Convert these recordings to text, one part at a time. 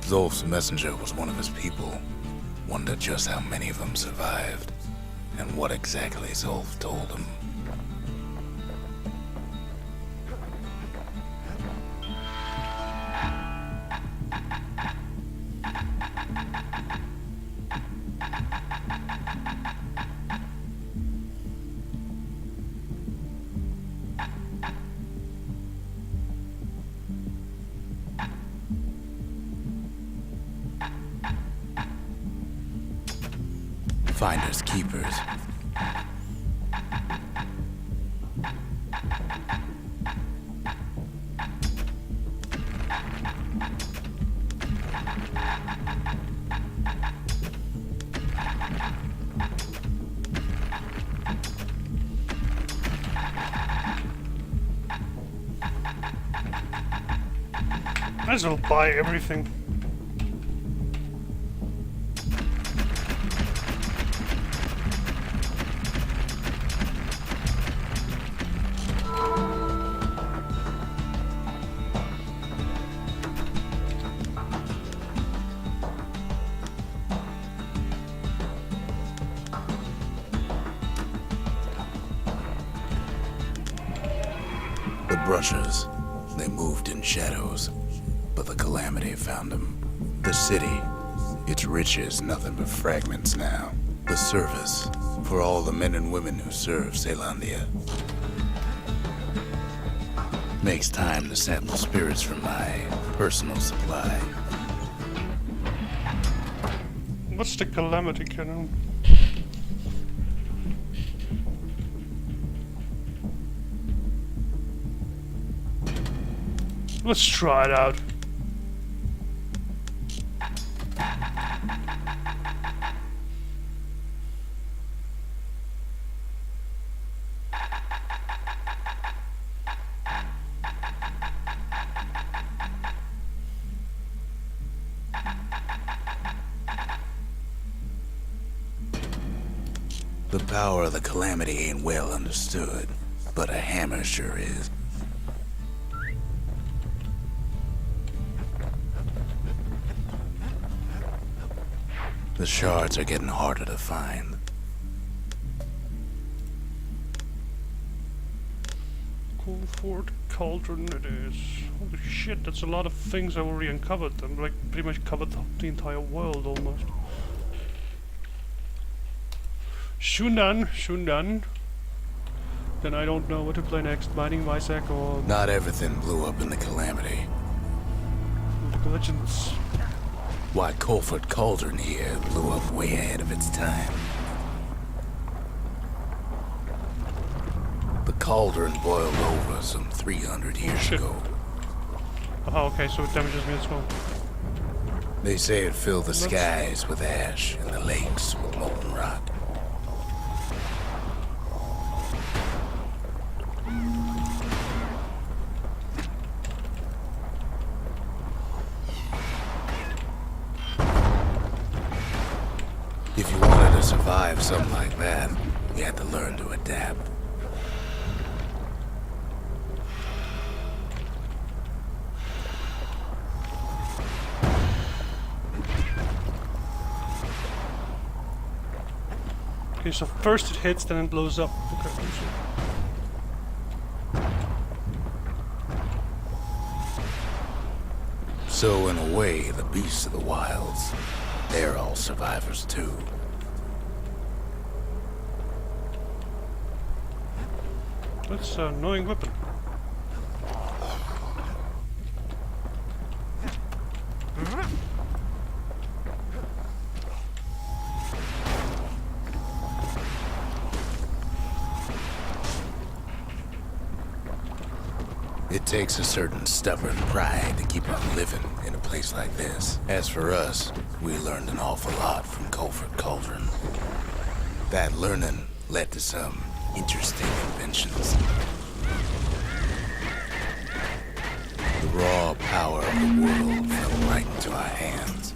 Zolf's messenger was one of his people. Wondered just how many of them survived, and what exactly Zolf told him. Finders keepers. Might as well buy everything. The Brushers, they moved in shadows, but the Calamity found them. The city, its riches nothing but fragments now. The service, for all the men and women who serve Caelondia. Makes time to sample spirits from my personal supply. What's the Calamity Cannon? Let's try it out. The power of the Calamity ain't well understood, but a hammer sure is. The shards are getting harder to find. Coolford Cauldron it is. Holy shit, that's a lot of things I've already uncovered. I'm like pretty much covered the entire world almost. Shundan. Then I don't know what to play next, Mining Mysack or Not everything blew up in the Calamity. Mythical Legends. Why, Coolford Cauldron here blew up way ahead of its time. The cauldron boiled over some 300 years ago. Oh, okay, so it damages me as well. They say it filled the skies with ash and the lakes with molten rock. If you wanted to survive something like that, you had to learn to adapt. Okay, so first it hits, then it blows up. Okay, So in a way, the beasts of the wilds, they're all survivors too. that's an annoying weapon. It takes a certain stubborn pride to keep on living in a place like this. As for us, we learned an awful lot from Coolford Cauldron. That learning led to some interesting inventions. The raw power of the world fell right into our hands.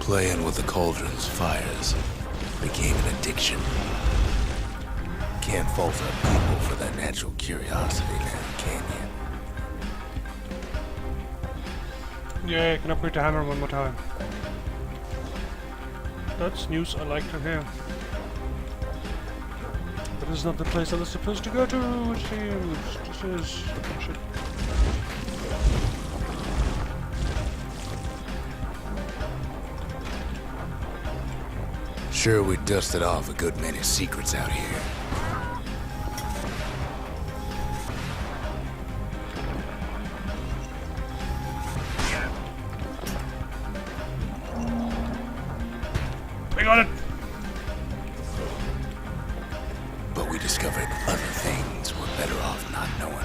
Playing with the cauldron's fires became an addiction. Can't fault our people for their natural curiosity now, can you? Yeah, can upgrade the hammer one more time. That's news I like to hear. But this is not the place I was supposed to go to, it seems. This is... oh, shit. Sure, we dusted off a good many secrets out here. We got it! But we discovered other things we're better off not knowing.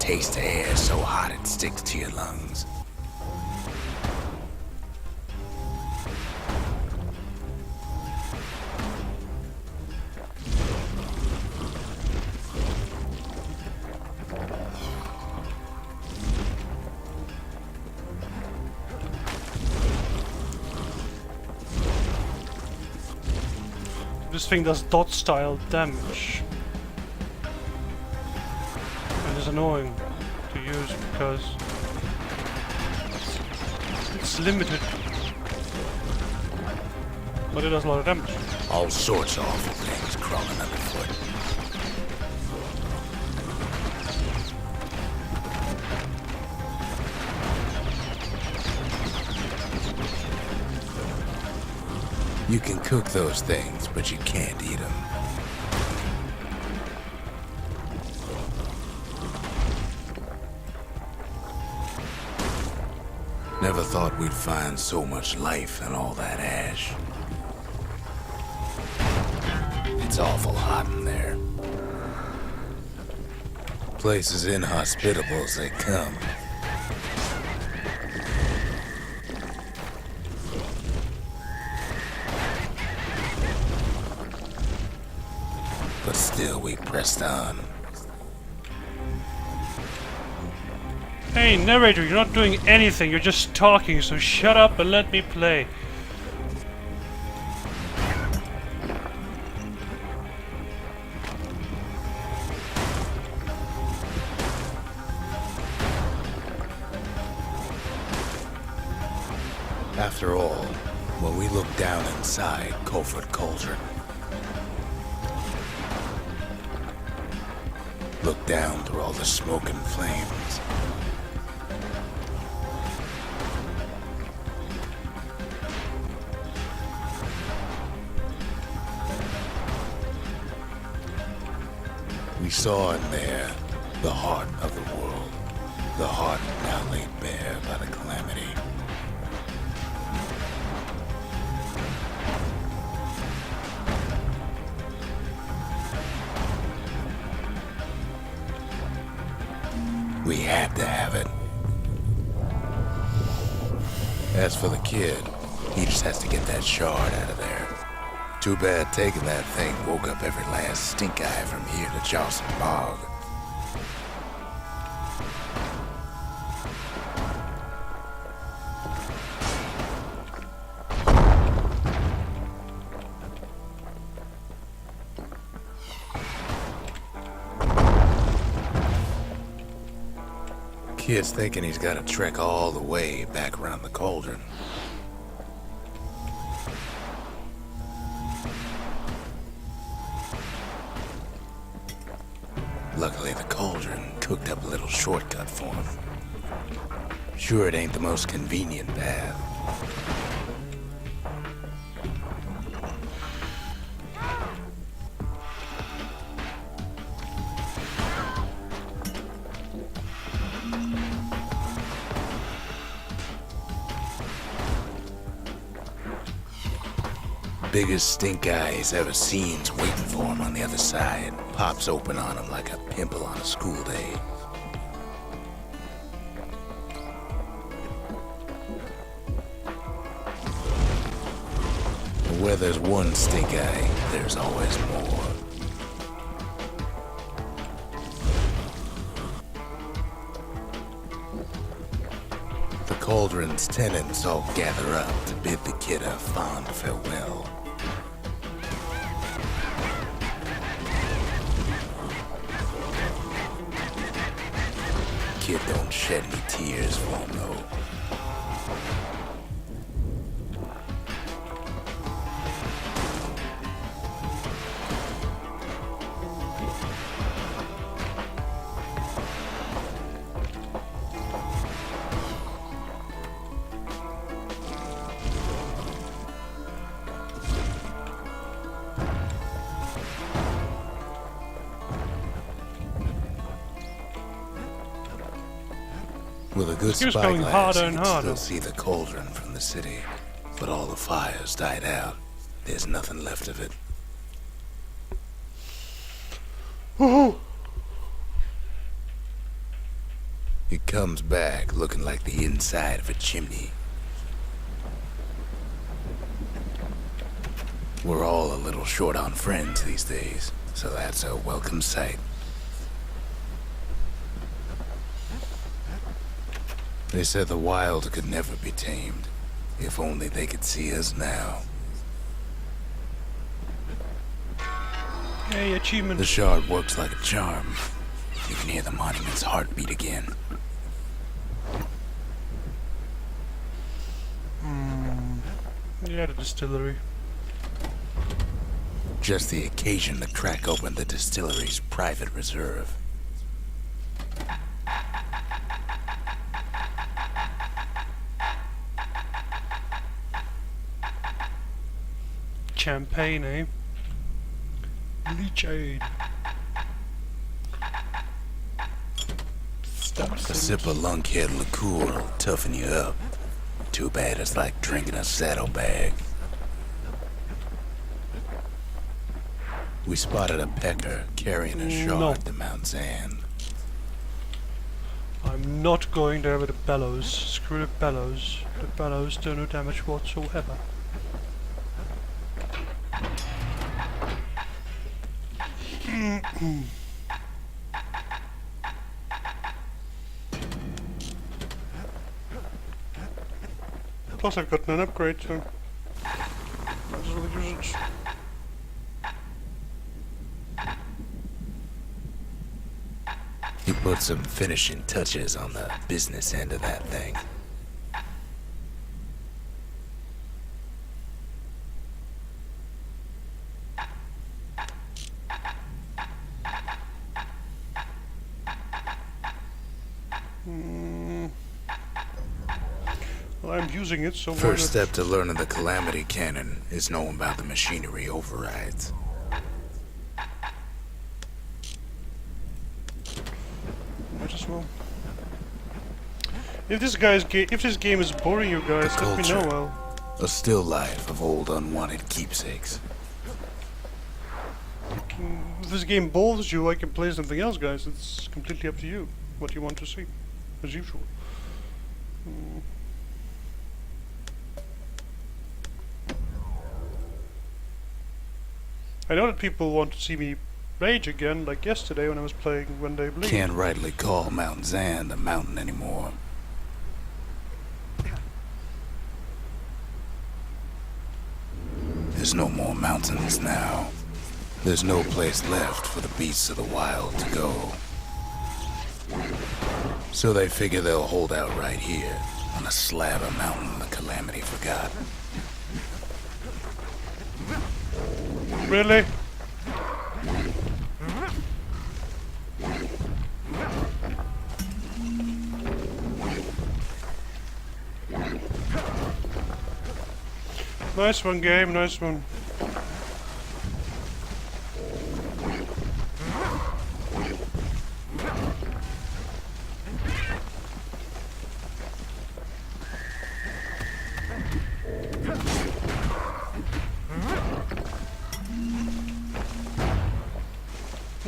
Taste the air so hot it sticks to your lungs. This thing does dot style damage. Is annoying to use because it's limited, but it does a lot of damage. All sorts of awful things crawling underfoot. You can cook those things, but you can't eat them. Never thought we'd find so much life in all that ash. It's awful hot in there. Place is inhospitable as they come. But still we pressed on. Hey, narrator, you're not doing anything, you're just talking, so shut up and let me play. After all, when we look down inside Colford Cauldron, look down through all the smoke and flames, we saw in there the heart of the world, the heart now laid bare by the calamity. We had to have it. As for the kid, he just has to get that shard out of there. Too bad taking that thing woke up every last stink eye from here to Charleston Bog. Kid's thinking he's got to trek all the way back around the cauldron. Luckily, the cauldron cooked up a little shortcut for him. Sure, it ain't the most convenient path. Biggest stink eye he's ever seen's waiting for him on the other side. Pops open on him like a pimple on a school day. Where there's one stink eye, there's always more. The cauldron's tenants all gather up to bid the kid a fond farewell. Kid don't shed any tears for him though. With a good It's going spyglass, harder you and can harder. still see the cauldron from the city. But all the fires died out. There's nothing left of it. Woohoo! It comes back looking like the inside of a chimney. We're all a little short on friends these days, so that's a welcome sight. They said the wild could never be tamed. If only they could see us now. Hey, achievement. The shard works like a charm. You can hear the monument's heartbeat again. Yeah, the distillery. Just the occasion to crack open the distillery's private reserve. Champagne, eh? Leechade. A sip of lunkhead liqueur will toughen you up. Too bad it's like drinking a saddlebag. We spotted a pecker carrying a shard to Mount Zand. I'm not going there with the bellows. Screw the bellows. The bellows do no damage whatsoever. Plus I've gotten an upgrade, so might as well use it. He put some finishing touches on the business end of that thing. Well, I'm using it, so why First not? step to learning the Calamity Cannon is knowing about the machinery overrides. Might as well. If this game is boring you guys, The let me know. culture. A still life of old unwanted keepsakes. If this game bores you, I can play something else, guys. It's completely up to you what you want to see, as usual. I know that people want to see me rage again, like yesterday when I was playing When They Bleed. Can't rightly call Mount Zand a mountain anymore. There's no more mountains now. There's no place left for the beasts of the wild to go. So they figure they'll hold out right here, on a slab of mountain the Calamity forgot. Really? Nice one, game, nice one.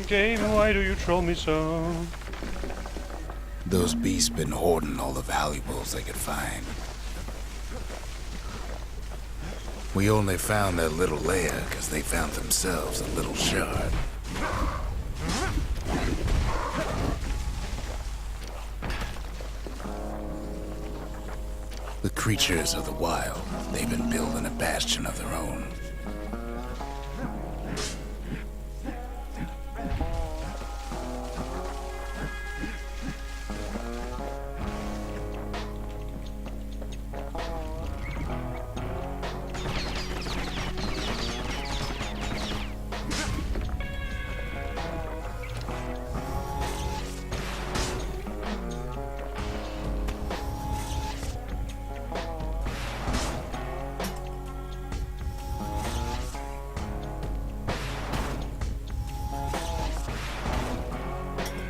Game, why do you troll me so? Those beasts been hoarding all the valuables they could find. We only found their little lair because they found themselves a little shard. The creatures of the wild, they've been building a bastion of their own.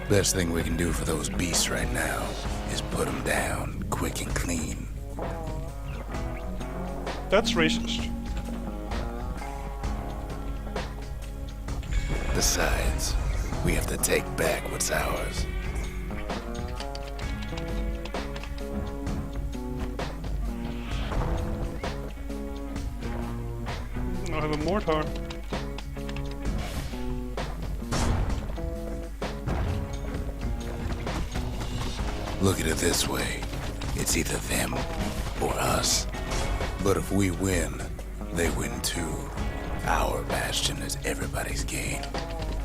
Best thing we can do for those beasts right now is put them down quick and clean. That's racist. Besides, we have to take back what's ours. I have a mortar. Look at it this way. It's either them or us. But if we win, they win too. Our bastion is everybody's gain,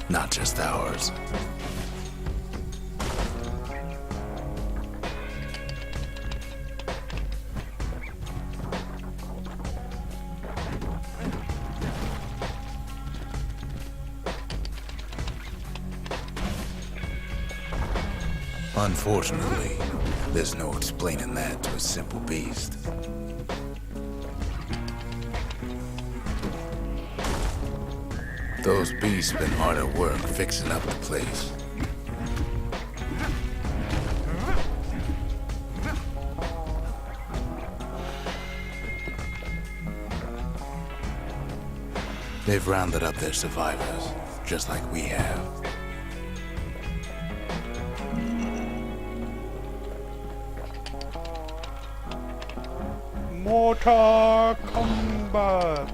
not just ours. Unfortunately, there's no explaining that to a simple beast. Those beasts been hard at work fixing up the place. They've rounded up their survivors, just like we have. Mortar combat!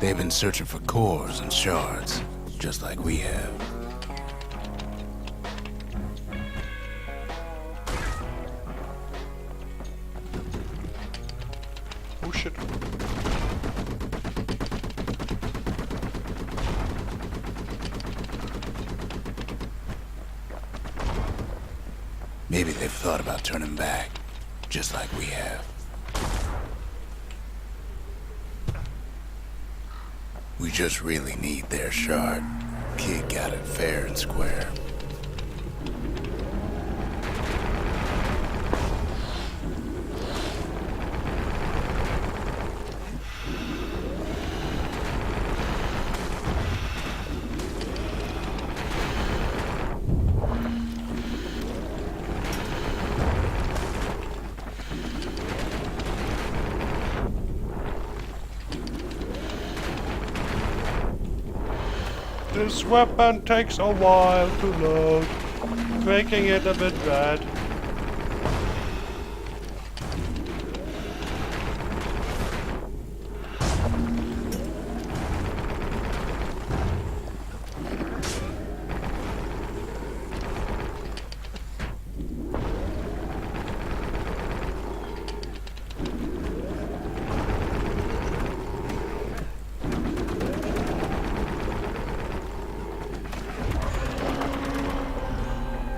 They've been searching for cores and shards, just like we have. Oh shit. Maybe they've thought about turning back, just like we have. We just really need their shard. Kid got it fair and square. This weapon takes a while to load, making it a bit bad.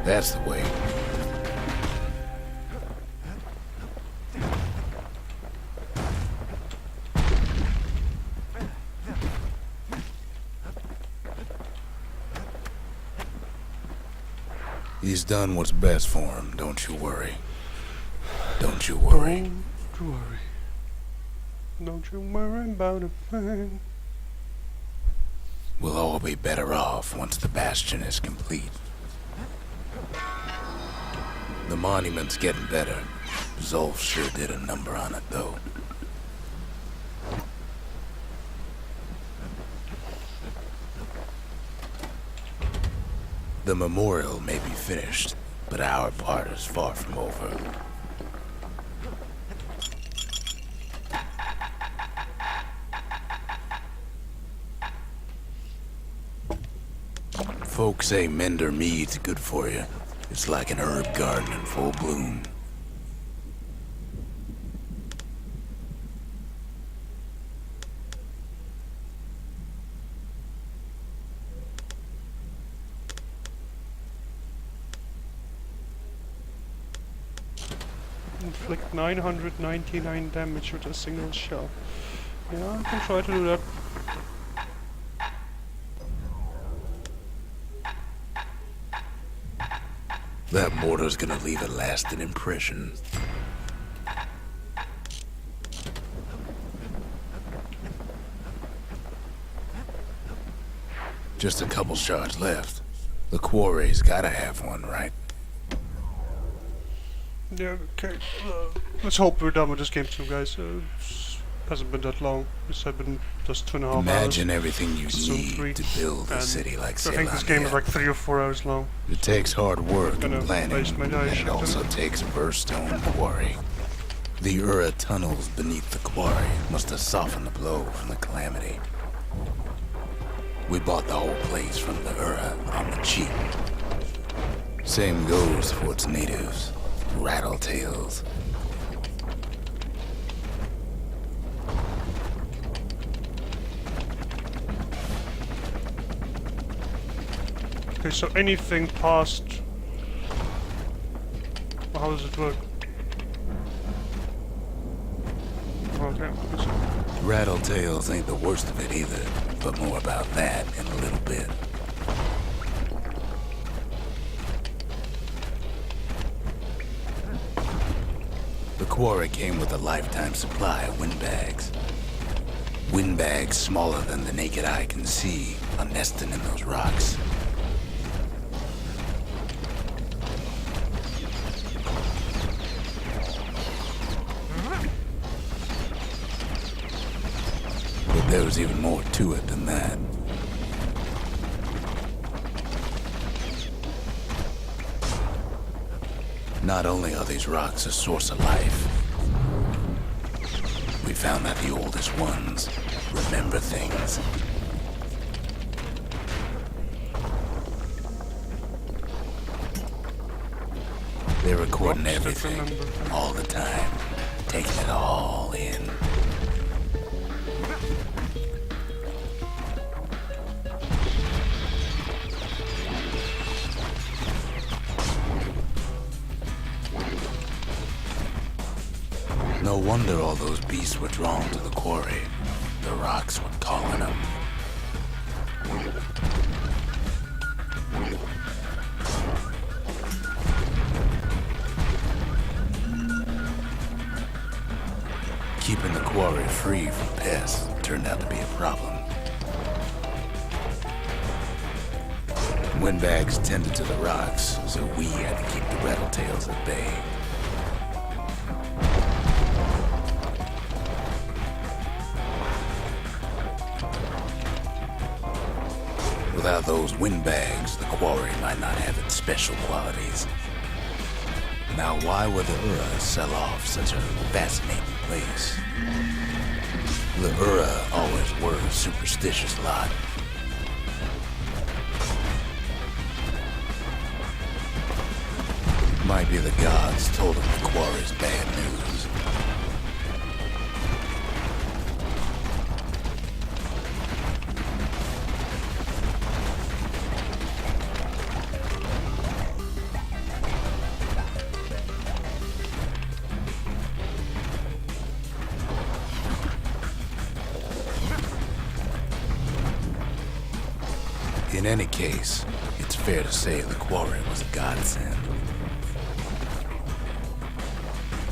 That's the way. He's done what's best for him, don't you worry. Don't you worry. Don't you worry. Don't you worry about a thing. We'll all be better off once the bastion is complete. The monument's getting better, Zolf sure did a number on it, though. The memorial may be finished, but our part is far from over. Folks say Mender mead's good for you. It's like an herb garden in full bloom. Inflict 999 damage with a single shell. Yeah, I can try to do that. That mortar's gonna leave a lasting impression. Just a couple shards left. The quarry's gotta have one, right? Yeah, okay. Let's hope we're done with this game soon, guys. Hasn't been that long. It's been just 2.5 hours. Imagine everything you Soon need 3. to build a city like I think this game is like 3 or 4 hours long. It takes hard work and planning, waste my dice, and it also takes a burstone quarry. The Ura tunnels beneath the quarry must have softened the blow from the calamity. We bought the whole place from the Ura on the cheap. Same goes for its natives, Rattletails. Okay, so anything past... Well, how does it work? Okay, Rattletails ain't the worst of it either, but more about that in a little bit. The quarry came with a lifetime supply of windbags. Windbags smaller than the naked eye can see are nesting in those rocks. But there was even more to it than that. Not only are these rocks a source of life, we found that the oldest ones remember things. They're recording everything, all the time, taking it all in. No wonder all those beasts were drawn to the quarry. The rocks were calling them. Keeping the quarry free from pests turned out to be a problem. Windbags tended to the rocks, so we had to keep the Rattletails at bay. Without those windbags, the quarry might not have its special qualities. Now, why would the Ura sell off such a fascinating place? The Ura always were a superstitious lot. Might be the gods told them the quarry's bad news. In any case, it's fair to say the quarry was a godsend.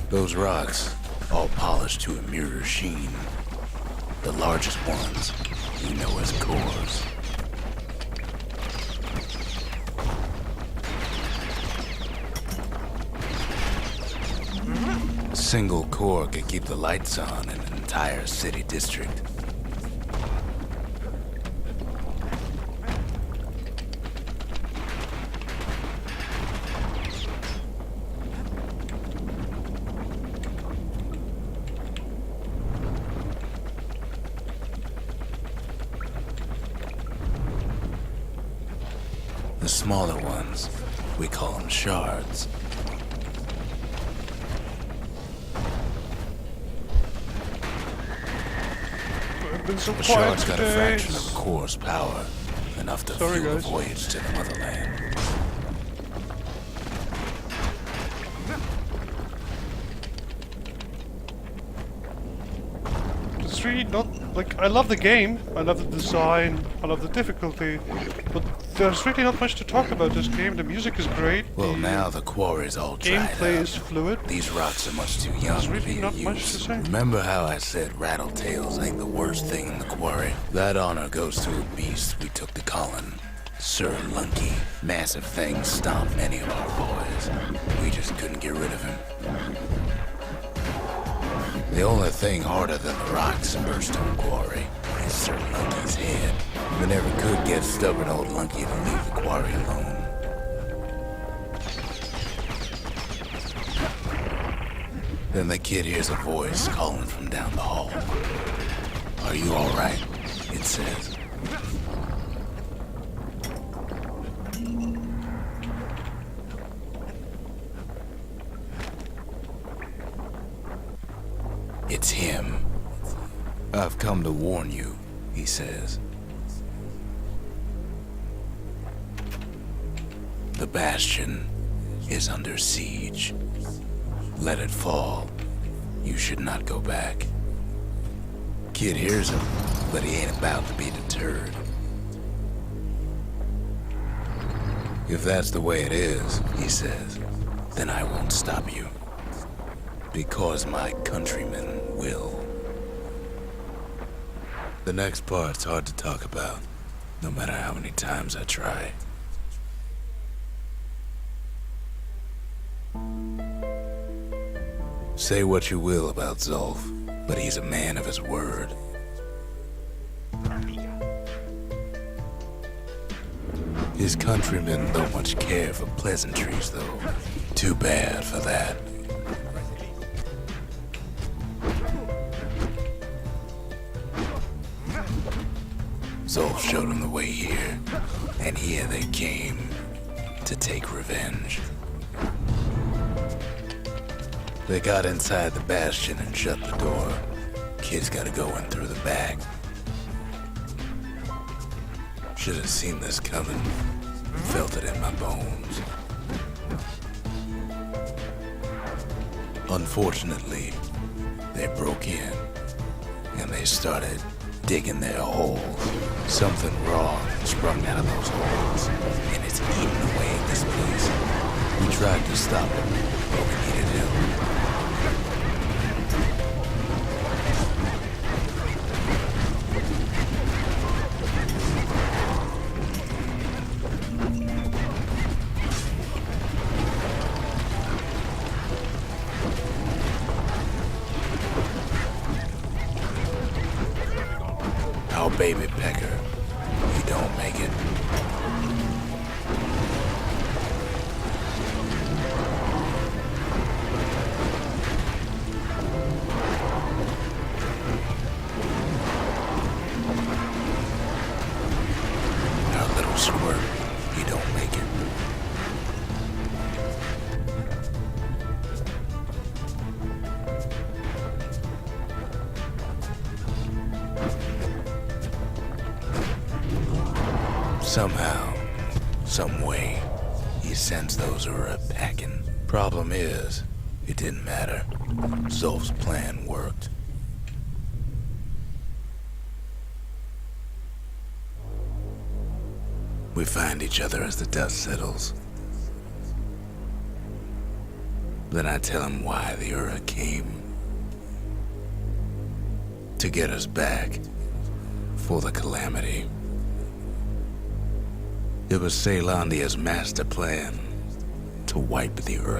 Those rocks, all polished to a mirror sheen. The largest ones we know as cores. single core could keep the lights on in an entire city district. The smaller ones, we call them shards. I've been so The quiet shards got a today. fraction of the core's power, enough to Sorry, fuel the guys. voyage to the motherland. It's really not like I love the game, I love the design, I love the difficulty, but there's really not much to talk about this game. The music is great. Well, the now the quarry's all dried gameplay up. is fluid. These rocks are much too young There's to really be not of much use. to say. Remember how I said Rattletails ain't the worst thing in the quarry? That honor goes to a beast we took to Colin. Sir Lunky. Massive things stomped many of our boys. We just couldn't get rid of him. The only thing harder than the rocks in Burstone Quarry is Sir Lunky's head. We never could get stubborn old Lunky to leave the quarry alone. Then the kid hears a voice calling from down the hall. "Are you all right?" it says. It's him. "I've come to warn you," he says. "The Bastion is under siege. Let it fall. You should not go back." Kid hears him, but he ain't about to be deterred. "If that's the way it is," he says, "then I won't stop you. Because my countrymen will." The next part's hard to talk about, no matter how many times I try. Say what you will about Zolf, but he's a man of his word. His countrymen don't much care for pleasantries, though. Too bad for that. Zolf showed him the way here, and here they came to take revenge. They got inside the Bastion and shut the door. Kid's gotta go in through the back. Should have seen this coming. Felt it in my bones. Unfortunately, they broke in, and they started digging their holes. Something wrong sprung out of those holes, and it's eating away at this place. We tried to stop it, but we needed help. Our baby pecker, he don't make it. Our little squirt, he don't make it. Somehow, some way, he sends those who are packing. Problem is, it didn't matter. Zolf's plan worked. We find each other as the dust settles. Then I tell him why the Ura came. To get us back for the calamity. It was Ceylandia's master plan to wipe the Earth.